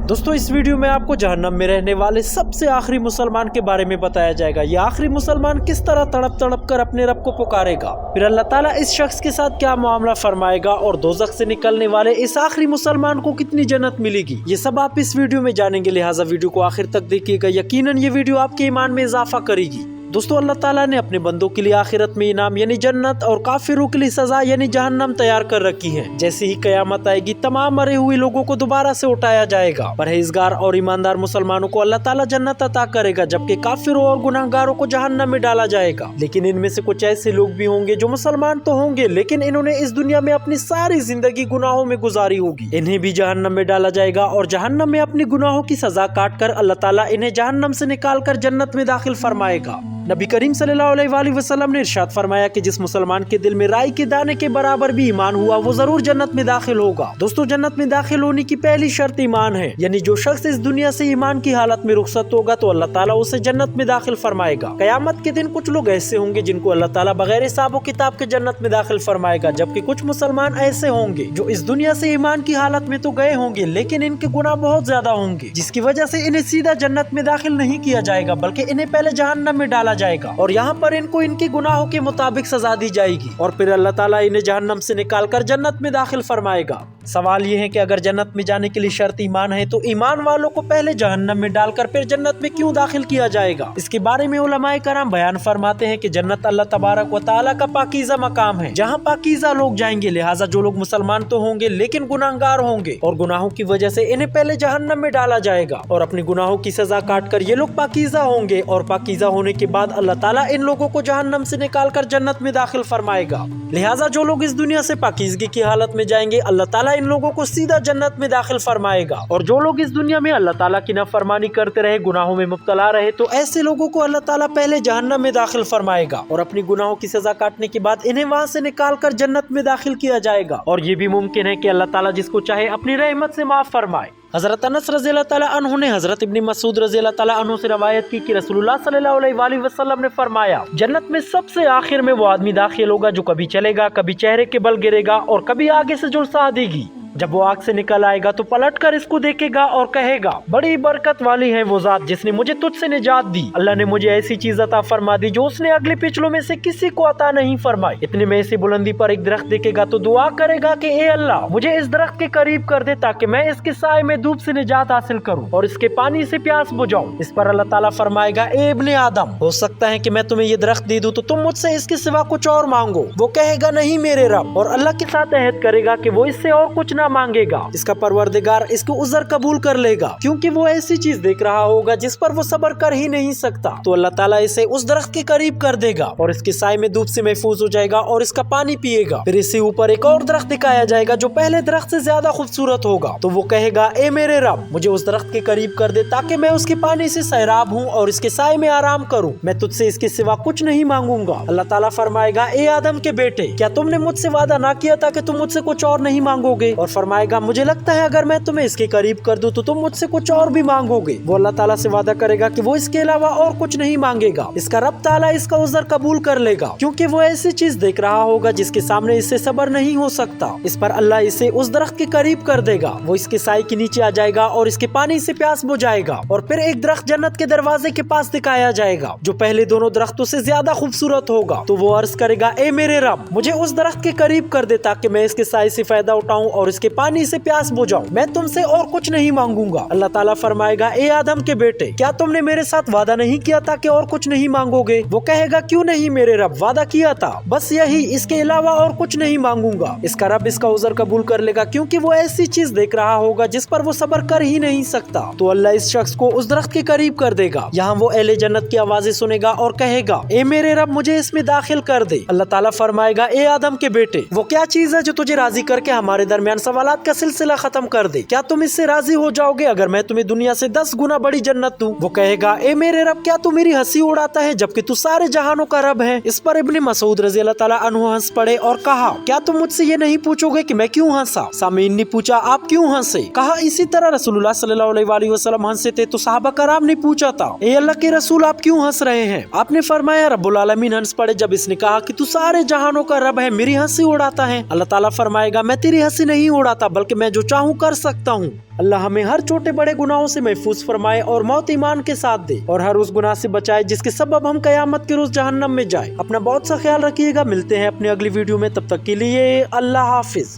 दोस्तों इस वीडियो में आपको जहन्नम में रहने वाले सबसे आखिरी मुसलमान के बारे में बताया जाएगा। ये आखिरी मुसलमान किस तरह तड़प तड़प कर अपने रब को पुकारेगा, फिर अल्लाह ताला इस शख्स के साथ क्या मामला फरमाएगा और दोज़ख से निकलने वाले इस आखिरी मुसलमान को कितनी जन्नत मिलेगी, ये सब आप इस वीडियो में जानेंगे। लिहाजा वीडियो को आखिर तक देखिएगा, यकीनन ये वीडियो आपके ईमान में इजाफा करेगी। दोस्तों अल्लाह ताला ने अपने बंदों के लिए आखिरत में इनाम यानी जन्नत और काफिरों के लिए सजा यानी जहन्नम तैयार कर रखी है। जैसे ही कयामत आएगी तमाम मरे हुए लोगों को दोबारा से उठाया जाएगा। परहेजगार और ईमानदार मुसलमानों को अल्लाह ताला जन्नत अता करेगा, जबकि काफिरों और गुनाहगारों को जहन्नम में डाला जाएगा। लेकिन इनमें से कुछ ऐसे लोग भी होंगे जो मुसलमान तो होंगे लेकिन इन्होंने इस दुनिया में अपनी सारी जिंदगी गुनाहों में गुजारी होगी। इन्हें भी जहन्नम में डाला जाएगा और जहन्नम में अपनी गुनाहों की सजा काट कर अल्लाह ताला इन्हें जहन्नम से निकाल कर जन्नत में दाखिल फरमाएगा। नबी करीम सल्लल्लाहु अलैहि वसल्लम ने इरशाद फरमाया कि जिस मुसलमान के दिल में राई के दाने के बराबर भी ईमान हुआ वो जरूर जन्नत में दाखिल होगा। दोस्तों जन्नत में दाखिल होने की पहली शर्त ईमान है, यानी जो शख्स इस दुनिया से ईमान की हालत में रुखसत होगा तो अल्लाह ताला उसे जन्नत में दाखिल फरमाएगा। कयामत के दिन कुछ लोग ऐसे होंगे जिनको अल्लाह ताला बगैर हिसाब किताब के जन्नत में दाखिल फरमाएगा, जबकि कुछ मुसलमान ऐसे होंगे जो इस दुनिया से ईमान की हालत में तो गए होंगे लेकिन इनके गुनाह बहुत ज्यादा होंगे, जिसकी वजह से इन्हें सीधा जन्नत में दाखिल नहीं किया जाएगा बल्कि इन्हें पहले जहन्नम में डाला जाएगा और यहाँ पर इनको इनके गुनाहों के मुताबिक सजा दी जाएगी और फिर अल्लाह ताला इन्हें जहन्नम से निकालकर जन्नत में दाखिल फरमाएगा। सवाल ये है कि अगर जन्नत में जाने के लिए शर्त ईमान है तो ईमान वालों को पहले जहन्नम में डालकर फिर जन्नत में क्यों दाखिल किया जाएगा। इसके बारे में उलमाए कराम बयान फरमाते हैं कि जन्नत अल्लाह तबारक व तआला का पाकीज़ा मकाम है जहाँ पाकीज़ा लोग जाएंगे। लिहाजा जो लोग मुसलमान तो होंगे लेकिन गुनाहगार होंगे और गुनाहों की वजह से इन्हें पहले जहन्नम में डाला जाएगा और अपने गुनाहों की सजा काट कर ये लोग पाकीज़ा होंगे और पाकीज़ा होने के बाद अल्लाह ताला इन लोगों को जहन्नम से निकालकर जन्नत में दाखिल फरमाएगा। लिहाजा जो लोग इस दुनिया से पाकीज़गी की हालत में जाएंगे अल्लाह ताला इन लोगों को सीधा जन्नत में दाखिल फरमाएगा और जो लोग इस दुनिया में अल्लाह ताला की नाफरमानी करते रहे, गुनाहों में मुब्तला रहे, तो ऐसे लोगों को अल्लाह ताला पहले जहन्नम में दाखिल फरमाएगा और अपनी गुनाहों की सजा काटने के बाद इन्हें वहाँ से निकाल कर जन्नत में दाखिल किया जाएगा। और ये भी मुमकिन है कि अल्लाह ताला जिसको चाहे अपनी रहमत से माफ फरमाए। हजरत अनस रज़ियल्लाहु ताला अन्हु ने हजरत इब्न मसूद रज़ियल्लाहु ताला अन्हु से रवायत की कि रसूलुल्लाह सल्लल्लाहु अलैहि वसल्लम ने फरमाया, जन्नत में सबसे आखिर में वो आदमी दाखिल होगा जो कभी चलेगा, कभी चेहरे के बल गिरेगा और कभी आगे से जुल्सा देगी। जब वो आग से निकल आएगा तो पलट कर इसको देखेगा और कहेगा, बड़ी बरकत वाली है वो जात जिसने मुझे तुझसे निजात दी। अल्लाह ने मुझे ऐसी चीज अता फरमा दी जो उसने अगले पिछलों में से किसी को अता नहीं फरमाई। इतने में ऐसी बुलंदी पर एक दरख्त देखेगा तो दुआ करेगा कि ए अल्लाह मुझे इस दरख्त के करीब कर दे ताकि मैं इसके साए में धूप से निजात हासिल करूं और इसके पानी से प्यास बुझाऊं। इस पर अल्लाह ताला फरमाएगा, ए इब्ने आदम, हो सकता है कि मैं तुम्हें ये दरख्त दे दूं तो तुम मुझसे इसके सिवा कुछ और मांगो। वो कहेगा, नहीं मेरे रब, और अल्लाह के साथ अहद करेगा कि वो इससे और कुछ ना मांगेगा। इसका परवरदिगार इसको उज़र कबूल कर लेगा क्योंकि वो ऐसी चीज देख रहा होगा जिस पर वो सब्र कर ही नहीं सकता। तो अल्लाह ताला इसे उस दरख्त के करीब कर देगा और इसके साए में धूप से महफूज हो जाएगा और इसका पानी पिएगा। फिर इससे ऊपर एक और दरख्त दिखाया जाएगा जो पहले दरख्त से ज्यादा खूबसूरत होगा। तो वो कहेगा, ए मेरे रब, मुझे उस दरख्त के करीब कर दे ताकि मैं उसके पानी से सैराब हूँ और इसके साए में आराम करूँ। मैं तुझसे इसके सिवा कुछ नहीं मांगूंगा। अल्लाह ताला फरमाएगा, ए आदम के बेटे, क्या तुमने मुझसे वादा ना किया था कि तुम मुझसे कुछ और नहीं मांगोगे? और फरमाएगा, मुझे लगता है अगर मैं तुम्हें इसके करीब कर दूं तो तुम मुझसे कुछ और भी मांगोगे। वो अल्लाह ताला से वादा करेगा कि वो इसके अलावा और कुछ नहीं मांगेगा। इसका रब ताला इसका उज़र कबूल कर लेगा क्योंकि वो ऐसी चीज देख रहा होगा जिसके सामने इससे सब्र नहीं हो सकता। इस पर अल्लाह इसे उस दरख्त के करीब कर देगा। वो इसके साए के नीचे आ जाएगा और इसके पानी से प्यास बुझाएगा और फिर एक दरख्त जन्नत के दरवाजे के पास दिखाया जाएगा जो पहले दोनों दरख्तों से ज्यादा खूबसूरत होगा। तो वो अर्ज करेगा, ए मेरे रब, मुझे उस दरख्त के करीब कर दे ताकि मैं इसके साए से फायदा उठाऊं और इसके पानी से प्यास बुझाऊं। मैं तुमसे और कुछ नहीं मांगूंगा। अल्लाह ताला फरमाएगा, ए आदम के बेटे, क्या तुमने मेरे साथ वादा नहीं किया था कि और कुछ नहीं मांगोगे? वो कहेगा, क्यों नहीं मेरे रब, वादा किया था, बस यही, इसके अलावा और कुछ नहीं मांगूंगा। इसका रब इसका उज़र कबूल कर लेगा क्योंकि वो ऐसी चीज देख रहा होगा जिस पर वो सब्र कर ही नहीं सकता। तो अल्लाह इस शख्स को उस दरख्त के करीब कर देगा। यहाँ वो अहले जन्नत की आवाजें सुनेगा और कहेगा, ए मेरे रब, मुझे इसमें दाखिल कर दे। अल्लाह ताला फरमाएगा, ए आदम के बेटे, वो क्या चीज है जो तुझे राजी करके हमारे दरमियान सवालात का सिलसिला खत्म कर दे? क्या तुम इससे राजी हो जाओगे अगर मैं तुम्हें दुनिया से 10 गुना बड़ी जन्नत दूं? वो कहेगा, ए मेरे रब, क्या तू मेरी हंसी उड़ाता है जबकि तू सारे जहानों का रब है? इस पर इब्न मसूद रज़ियल्लाहु ताला अन्हु हंस पड़े और कहा, क्या तुम मुझसे ये नहीं पूछोगे कि मैं क्यों हंसा? सामीन ने पूछा, आप क्यों हंसे? कहा, इसी तरह रसूलुल्लाह सल्लल्लाहु अलैहि वसल्लम हंसे थे तो सहाबा कराम ने पूछा था, ए अल्लाह के रसूल, आप क्यों हंस रहे हैं? आपने फरमाया, रब्बुल आलमीन हंस पड़े जब इसने कहा कि तू सारे जहानों का रब है, मेरी हंसी उड़ाता है। अल्लाह ताला फरमाएगा, मैं तेरी हंसी नहीं उड़ाता, बल्कि मैं जो चाहूँ कर सकता हूँ। अल्लाह हमें हर छोटे बड़े गुनाहों से महफूज फरमाए और मौत ईमान के साथ दे, और हर उस गुनाह से बचाए जिसके सबब हम कयामत के रोज जहन्नम में जाए। अपना बहुत सा ख्याल रखिएगा, मिलते हैं अपनी अगली वीडियो में, तब तक के लिए अल्लाह हाफिज।